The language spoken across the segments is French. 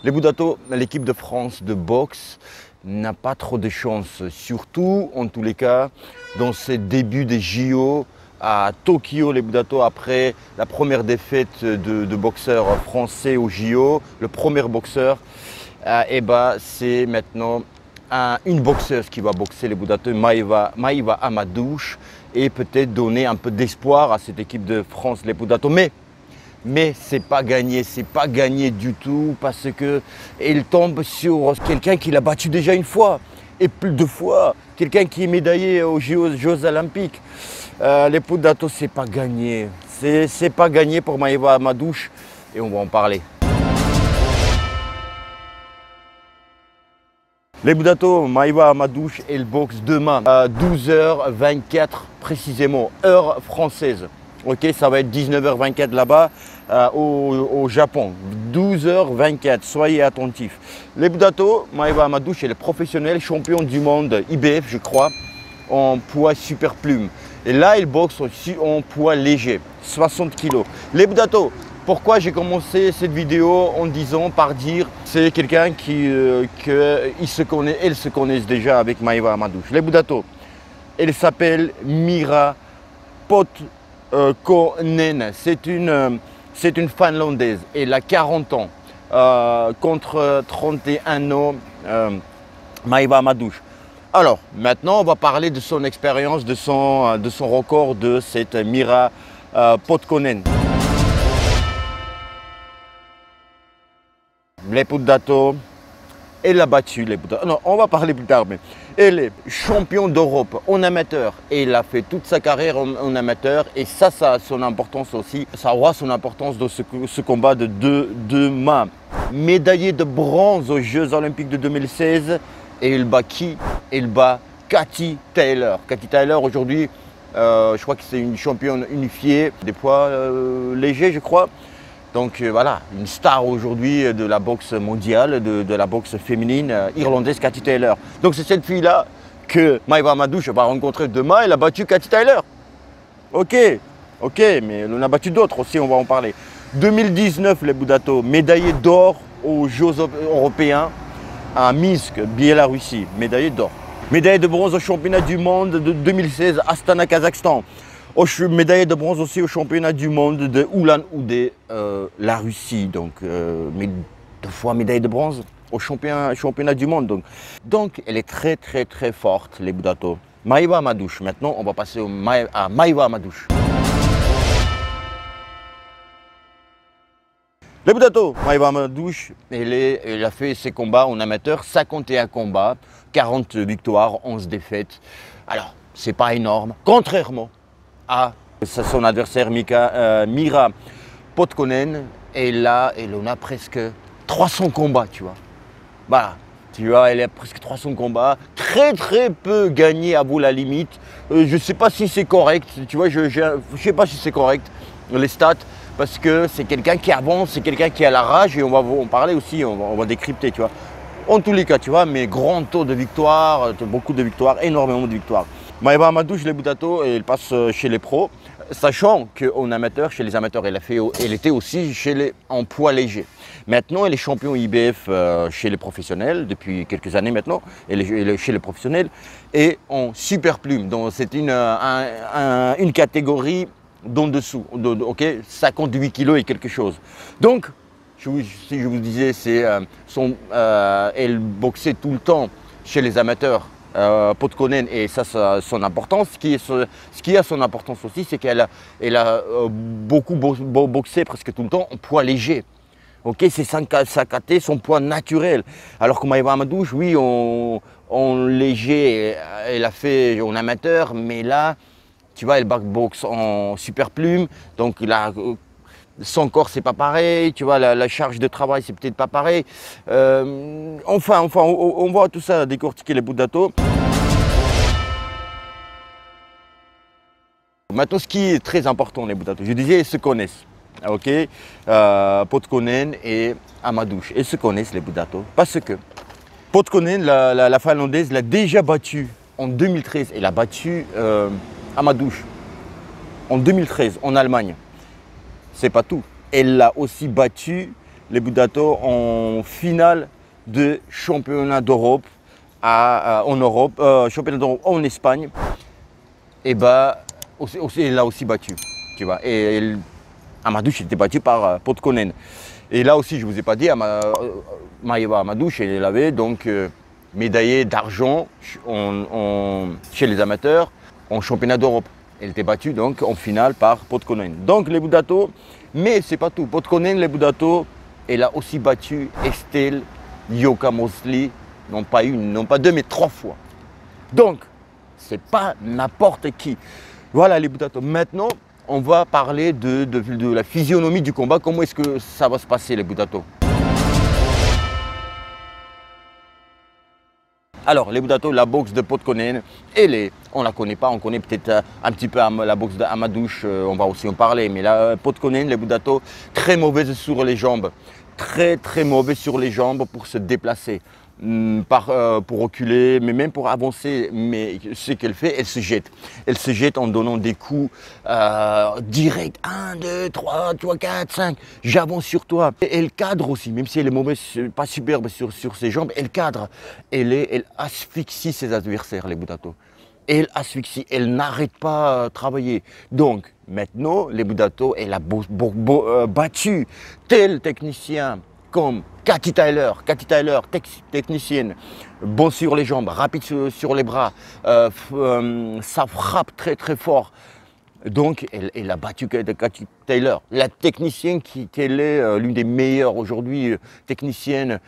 Les Boudato, l'équipe de France de boxe n'a pas trop de chance, surtout en tous les cas dans ces débuts des JO à Tokyo. Les Boudato, après la première défaite de boxeurs français aux JO, le premier boxeur, c'est maintenant une boxeuse qui va boxer les Boudato, Maïva Amadouche, et peut-être donner un peu d'espoir à cette équipe de France, les Boudato. Mais c'est pas gagné du tout parce qu'il tombe sur quelqu'un qui l'a battu déjà une fois et plus de fois, quelqu'un qui est médaillé aux Jeux Olympiques. Les Boudato, c'est pas gagné, c'est pas gagné pour Maïva Amadouche et on va en parler. Les Boudato, Maïva Amadouche, elle boxe demain à 12h24 précisément, heure française. Ok, ça va être 19h24 là-bas au Japon. 12h24, soyez attentifs. Les Boudato, Maïva Amadouche, elle est professionnelle, champion du monde IBF, je crois, en poids super plume. Et là, elle boxe aussi en poids léger, 60 kg. Les Boudato, pourquoi j'ai commencé cette vidéo en disant, c'est quelqu'un elles se connaissent déjà avec Maïva Amadouche. Les Boudato, elle s'appelle Mira Potkonen, c'est une Finlandaise, elle a 40 ans, contre 31 ans, Maïva Amadouche. Alors, maintenant, on va parler de son expérience, de son record de cette Mira Potkonen. Les Boudato, elle a battu les Boudato. Non, on va parler plus tard, mais elle est championne d'Europe en amateur. Et elle a fait toute sa carrière en amateur. Et ça a son importance aussi. Ça aura son importance dans ce combat de demain. Médaillée de bronze aux Jeux Olympiques de 2016. Et elle bat qui? Elle bat Katie Taylor. Katie Taylor, aujourd'hui, je crois que c'est une championne unifiée des poids légers, je crois. Donc voilà, une star aujourd'hui de la boxe mondiale, de la boxe féminine irlandaise, Katie Taylor. Donc c'est cette fille-là que Maïva Amadouche va rencontrer demain. Elle a battu Katie Taylor. Ok, mais elle en a battu d'autres aussi, on va en parler. 2019, les Boudato, médaillée d'or aux Jeux européens à Minsk, Biélorussie, médaillée d'or. Médaillée de bronze au championnat du monde de 2016, Astana, Kazakhstan. Médaille de bronze aussi au championnat du monde de Ulan-Ude, la Russie. Donc, 2 fois médaille de bronze au championnat du monde. Donc, elle est très forte, les Boudato. Maïva Amadouche. Maintenant, on va passer à Maïva Amadouche. Les Boudato, Maïva Amadouche, elle a fait ses combats en amateur, 51 combats, 40 victoires, 11 défaites. Alors, c'est pas énorme, contrairement à son adversaire Mira Potkonen, et là, elle en a presque 300 combats, tu vois. Voilà, tu vois, elle a presque 300 combats, très peu gagné à vous la limite. Je ne sais pas si c'est correct, tu vois, je sais pas si c'est correct, les stats, parce que c'est quelqu'un qui avance, c'est quelqu'un qui a la rage, et on va en parler aussi, on va décrypter, tu vois. En tous les cas, tu vois, mais grand taux de victoire, beaucoup de victoires, énormément de victoires. Maïva Amadouche, les Boudato, elle passe chez les pros, sachant qu'en amateur, chez les amateurs, elle était aussi en poids léger. Maintenant, elle est champion IBF chez les professionnels, depuis quelques années maintenant, elle est chez les professionnels, et en super plume. Donc c'est une catégorie d'en dessous, ok, 58 kg et quelque chose. Donc, si je vous disais, elle boxait tout le temps chez les amateurs. Potkonen, et ça a son importance. Ce qui a son importance aussi, c'est qu'elle a beaucoup boxé presque tout le temps en poids léger. Ok, c'est sa caté, son poids naturel. Alors que Maïva Amadouche, oui, en léger, elle a fait en amateur, mais là, tu vois, elle boxe en super plume, donc son corps, c'est pas pareil, tu vois, la charge de travail, c'est peut-être pas pareil. Enfin, on va tout ça décortiquer les Boudato. Maintenant, ce qui est très important, les Boudato, je disais, ils se connaissent. Ok, Potkonen et Amadouche, ils se connaissent, les Boudato, parce que Potkonen, la Finlandaise, l'a déjà battu en 2013. Elle a battu Amadouche en 2013 en Allemagne. C'est pas tout. Elle l'a aussi battu les Budato en finale de championnat d'Europe en Europe, championnat d'Europe en Espagne. Et bah, il l'a aussi battu, tu vois. Et Amadouche était battu par Podkonen. Et là aussi, je ne vous ai pas dit, Maïva Amadouche, elle avait donc médaillé d'argent chez les amateurs en championnat d'Europe. Elle était battue donc en finale par Podkonen. Donc les Budato, mais c'est pas tout. Podkonen, les Budato, elle a aussi battu Estelle Yoka-Mosley, non pas une, non pas deux, mais 3 fois. Donc, c'est pas n'importe qui. Voilà les Budato. Maintenant, on va parler de la physionomie du combat. Comment est-ce que ça va se passer les Budato? Alors, les Budato, la boxe de Podkonen, on ne la connaît pas, on connaît peut-être un petit peu la boxe d'Amadouche, on va aussi en parler. Mais la Podkonen, les Budato, très mauvaise sur les jambes. Très mauvais sur les jambes pour se déplacer, pour reculer, mais même pour avancer. Mais ce qu'elle fait, elle se jette. Elle se jette en donnant des coups directs. 1, 2, 3, 4, 5. J'avance sur toi. Et elle cadre aussi, même si elle est mauvaise, pas superbe sur ses jambes, elle cadre. Elle asphyxie ses adversaires, les Budato. Elle asphyxie, elle n'arrête pas de travailler. Donc, maintenant, les Budato, elle a battu tel technicien comme Katy Taylor, technicienne, bon sur les jambes, rapide sur les bras, ça frappe très fort. Donc, elle a battu Katy Taylor, la technicienne qui est l'une des meilleures aujourd'hui techniciennes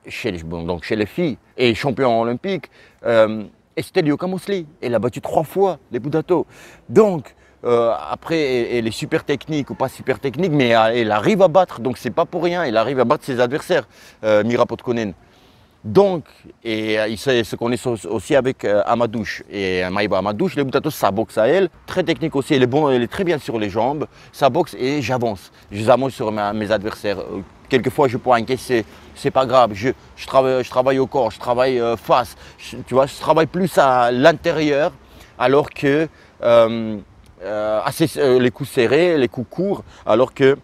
chez les filles et championne olympique. Estelle Yoka-Mosley, elle a battu 3 fois les Budato. Donc, après, elle est super technique ou pas super technique, mais elle arrive à battre, donc c'est pas pour rien, elle arrive à battre ses adversaires, Mira Podkonen. Donc, il se connaît aussi avec Amadouche. Et Maïva Amadouche, les Budato, sa boxe à elle, très technique aussi, elle est très bien sur les jambes, sa boxe et j'avance sur mes adversaires. Quelquefois, je peux encaisser, c'est pas grave, je travaille au corps, je travaille face, tu vois, je travaille plus à l'intérieur, alors que les coups serrés, les coups courts, alors que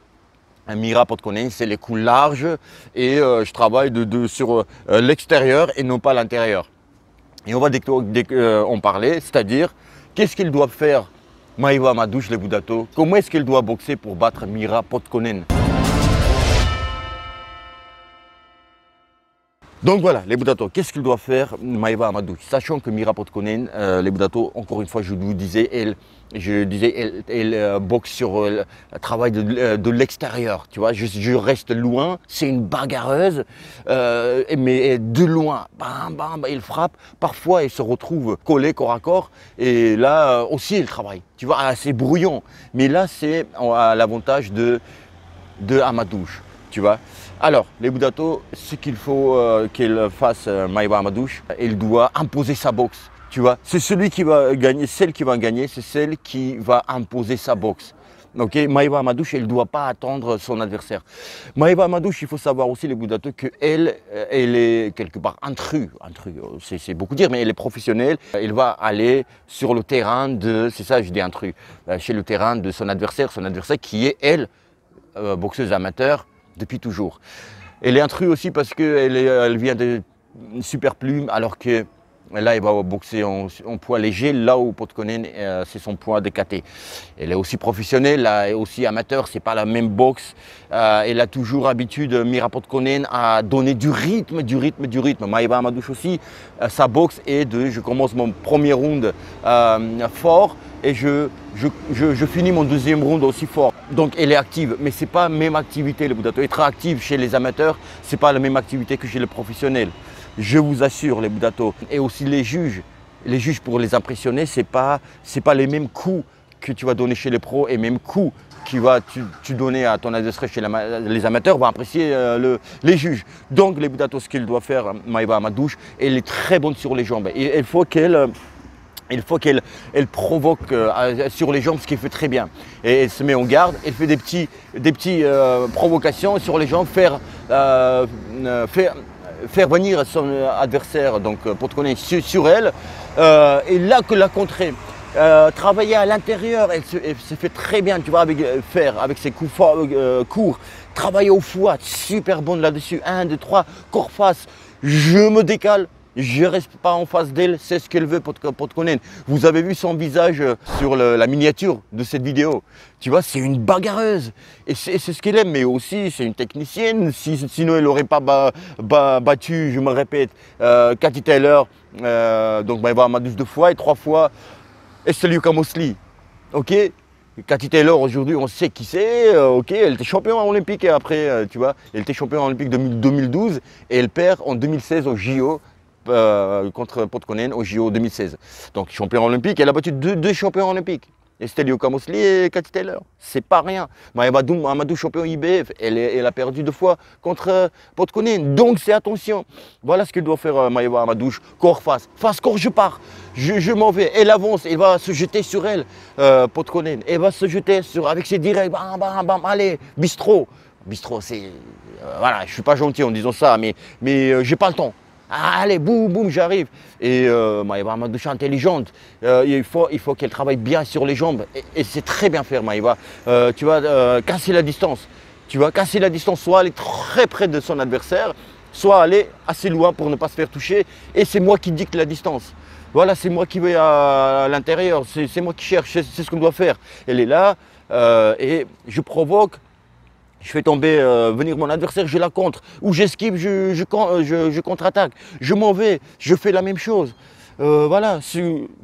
Mira Podkonen, c'est les coups larges et je travaille sur l'extérieur et non pas l'intérieur. Et on va en parler, c'est-à-dire qu'est-ce qu'ils doivent faire Maïva Amadouche, les Budato, comment est-ce qu'elle doit boxer pour battre Mira Podkonen. Donc voilà, les Budato, qu'est-ce qu'il doit faire Maïva Amadouche, sachant que Mira Podkonen, les Budato, encore une fois, je vous disais, elle boxe sur le travail de l'extérieur, tu vois, je reste loin, c'est une bagarreuse, mais de loin, bam, bam, il frappe, parfois elle se retrouve collée corps à corps, et là aussi elle travaille, tu vois, c'est brouillon, mais là c'est à l'avantage de Amadouche, tu vois. Alors, les Budato, ce qu'il faut qu'elle fasse, Maïva Amadouche, elle doit imposer sa boxe, tu vois. C'est celui qui va gagner, celle qui va gagner, c'est celle qui va imposer sa boxe. Ok, Maïva Amadouche, elle ne doit pas attendre son adversaire. Maïva Amadouche, il faut savoir aussi, les Budato, qu'elle est quelque part intrus, c'est beaucoup dire, mais elle est professionnelle. Elle va aller sur le terrain c'est ça je dis intrus, chez le terrain de son adversaire qui est, elle, boxeuse amateur, depuis toujours. Elle est intrus aussi parce qu'elle vient de super plume, alors que là, elle va boxer en poids léger, là où Podkonen, c'est son poids de KT. Elle est aussi professionnelle, elle est aussi amateur, c'est pas la même boxe. Elle a toujours l'habitude, Mira Podkonen, à donner du rythme. Maïva Amadouche aussi, sa boxe est je commence mon premier round fort et je finis mon deuxième round aussi fort. Donc elle est active, mais ce n'est pas la même activité, les Budato. Être active chez les amateurs, ce n'est pas la même activité que chez les professionnels. Je vous assure, les Budato. Et aussi les juges pour les impressionner, ce n'est pas les mêmes coups que tu vas donner chez les pros et même coups que tu donner à ton adversaire chez les amateurs vont apprécier les juges. Donc les Budato, ce qu'il doit faire, Maïva Amadouche, elle est très bonne sur les jambes. Et il faut qu'elle provoque sur les jambes, ce qu'elle fait très bien. Et elle se met en garde, elle fait des petites provocations sur les jambes, faire venir son adversaire, donc Podkonen, sur elle, et là que la contrer. Travailler à l'intérieur, elle se fait très bien, tu vois, avec ses coups courts. Travailler au foie, super bonne là-dessus. 1, 2, 3, corps face. Je me décale. Je ne reste pas en face d'elle, c'est ce qu'elle veut pour te connaître. Vous avez vu son visage sur la miniature de cette vidéo. Tu vois, c'est une bagarreuse. Et c'est ce qu'elle aime, mais aussi c'est une technicienne. Sinon, elle n'aurait pas battu, je me répète, Cathy Taylor, donc Maïva Amadouche 2 fois et 3 fois Esteliuka Mosley. Ok, Cathy Taylor, aujourd'hui, on sait qui c'est. Ok, elle était championne olympique et après, tu vois, elle était championne olympique 2012 et elle perd en 2016 au JO. Contre Podkonen au JO 2016. Donc champion olympique, elle a battu deux champions olympiques. Esteliuka Mosley et Cathy Taylor. C'est pas rien. Maïva Amadouche, champion IBF, elle a perdu 2 fois contre Podkonen. Donc c'est attention. Voilà ce que doit faire Maïva Amadouche. Corps face. Face corps, je pars. Je m'en vais. Elle avance. Elle va se jeter sur elle. Podkonen. Elle va se jeter avec ses directs. Bam, bam, bam. Allez, bistrot. Bistrot, c'est. Voilà, je suis pas gentil en disant ça, mais j'ai pas le temps. Allez, boum, boum, j'arrive. Et Maïva Amadouche intelligente. Il faut qu'elle travaille bien sur les jambes. Et c'est très bien faire, Maïva. Tu vas casser la distance. Tu vas casser la distance, soit aller très près de son adversaire, soit aller assez loin pour ne pas se faire toucher. Et c'est moi qui dicte la distance. Voilà, c'est moi qui vais à l'intérieur. C'est moi qui cherche. C'est ce qu'on doit faire. Elle est là et je provoque. Je fais tomber, venir mon adversaire, je la contre. Ou j'esquive, je contre-attaque. Je m'en vais, je fais la même chose. Voilà,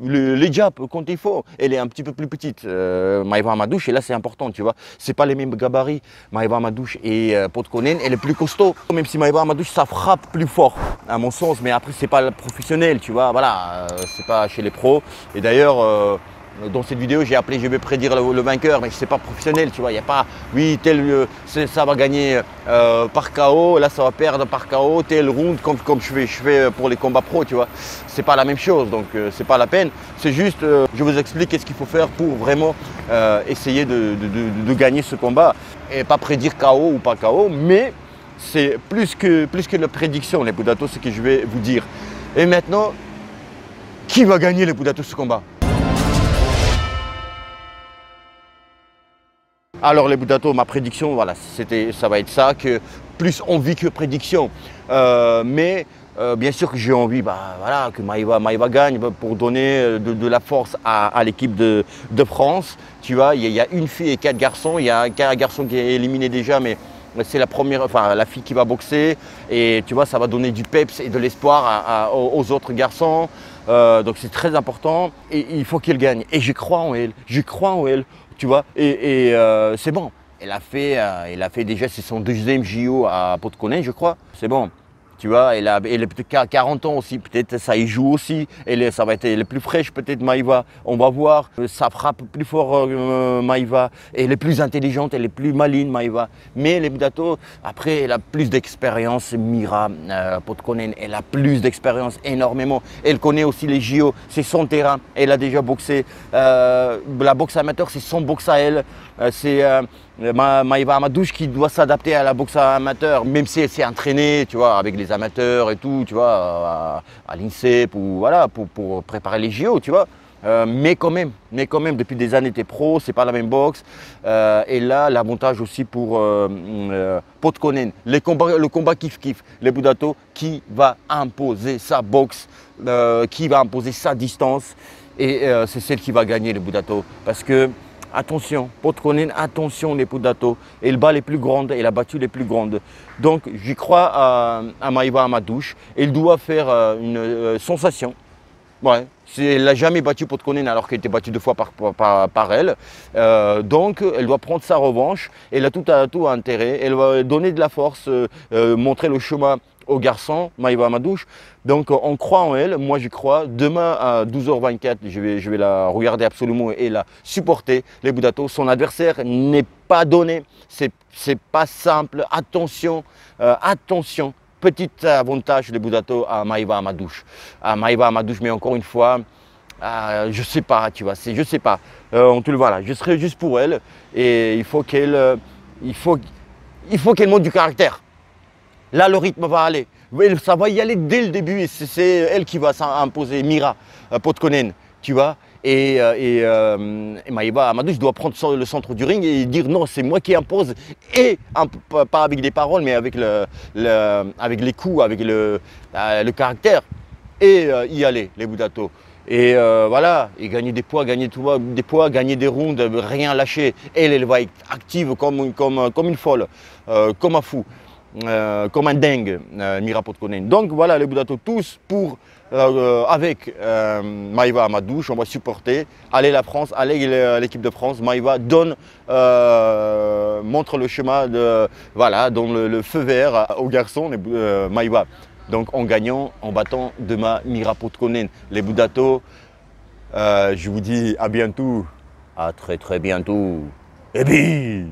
les jabs, quand il faut, elle est un petit peu plus petite. Maïva Amadouche, et là c'est important, tu vois. C'est pas les mêmes gabarits. Maïva Amadouche et Podkonen, elle est plus costaud. Même si Maïva Amadouche, ça frappe plus fort, à mon sens. Mais après, c'est pas le professionnel, tu vois. Voilà, c'est pas chez les pros. Et d'ailleurs, dans cette vidéo, j'ai appelé, je vais prédire le vainqueur, mais ce n'est pas professionnel, tu vois. Il n'y a pas, oui, ça va gagner par KO, là ça va perdre par KO, tel round, comme je fais pour les combats pro, tu vois. C'est pas la même chose, donc c'est pas la peine. C'est juste, je vous explique qu'est-ce qu'il faut faire pour vraiment essayer de gagner ce combat. Et pas prédire KO ou pas KO, mais c'est plus que la prédiction, les Poudatos, ce que je vais vous dire. Et maintenant, qui va gagner les Poudatos ce combat? Alors les Poudatos, ma prédiction, voilà, ça va être ça, que plus envie que prédiction. Mais bien sûr que j'ai envie voilà, que Maïva gagne pour donner de la force à l'équipe de France. Tu vois, il y a une fille et 4 garçons. Il y a un garçon qui est éliminé déjà, mais c'est la fille qui va boxer. Et tu vois, ça va donner du peps et de l'espoir aux autres garçons. Donc c'est très important et il faut qu'elle gagne. Et je crois en elle, tu vois, et c'est bon. Elle a fait déjà, c'est son 2e JO à Podkonen, je crois. C'est bon. Tu vois, elle est peut-être qu'à 40 ans aussi, peut-être ça y joue aussi. Elle est plus fraîche peut-être, Maïva, on va voir. Ça frappe plus fort, Maïva. Elle est plus intelligente, elle est plus maligne, Maïva. Mais les Poudatos, après, elle a plus d'expérience, Mira Podkonen, elle a plus d'expérience, énormément. Elle connaît aussi les JO, c'est son terrain, elle a déjà boxé. La boxe amateur, c'est son boxe à elle. C'est Maïva Amadouche qui doit s'adapter à la boxe amateur, même si elle s'est entraînée, tu vois, avec les amateurs et tout, tu vois, à l'INSEP ou voilà, pour préparer les JO, tu vois. Mais quand même, depuis des années, t'es pro, c'est pas la même boxe. Et là, l'avantage aussi pour Podkonen, le combat kiff-kiff, les Poudatos, qui va imposer sa boxe, qui va imposer sa distance. Et c'est celle qui va gagner, les Poudatos, parce que attention, Podkonen, attention les Poudatos. Elle bat les plus grandes, elle a battu les plus grandes. Donc j'y crois à Maïva Amadouche. Elle doit faire une sensation. Ouais, elle n'a jamais battu Podkonen alors qu'elle était battue 2 fois par elle. Donc elle doit prendre sa revanche. Elle a tout intérêt. Elle va donner de la force, montrer le chemin aux garçons, Maïva Amadouche. Donc on croit en elle, moi j'y crois. Demain à 12h24, je vais la regarder absolument et la supporter. Les Poudatos, son adversaire n'est pas donné, c'est pas simple. Attention, attention. Petit avantage des Poudatos à Maïva Amadouche. Mais encore une fois, je sais pas, tu vois, je sais pas. On te le voit là, je serai juste pour elle et il faut qu'elle monte du caractère. Là, le rythme va aller. Ça va y aller dès le début et c'est elle qui va s'imposer, Mira Podkonen, tu vois. Et Maïva Amadou doit prendre le centre du ring et dire non, c'est moi qui impose, et pas avec des paroles, mais avec avec les coups, avec le caractère, et y aller, les Budato. Et voilà, et gagner des poids, gagner des rounds, rien lâcher. Elle va être active comme une folle, comme un fou, comme un dingue, Mira Podkonen. Donc voilà, les Budato tous avec Maïva Amadouche, on va supporter. Allez la France, allez l'équipe de France. Maïva montre le chemin, voilà, donne le feu vert aux garçons, Maïva. Donc en gagnant, en battant demain Mira Podkonen. Les Budato, je vous dis à bientôt, à très bientôt. Et puis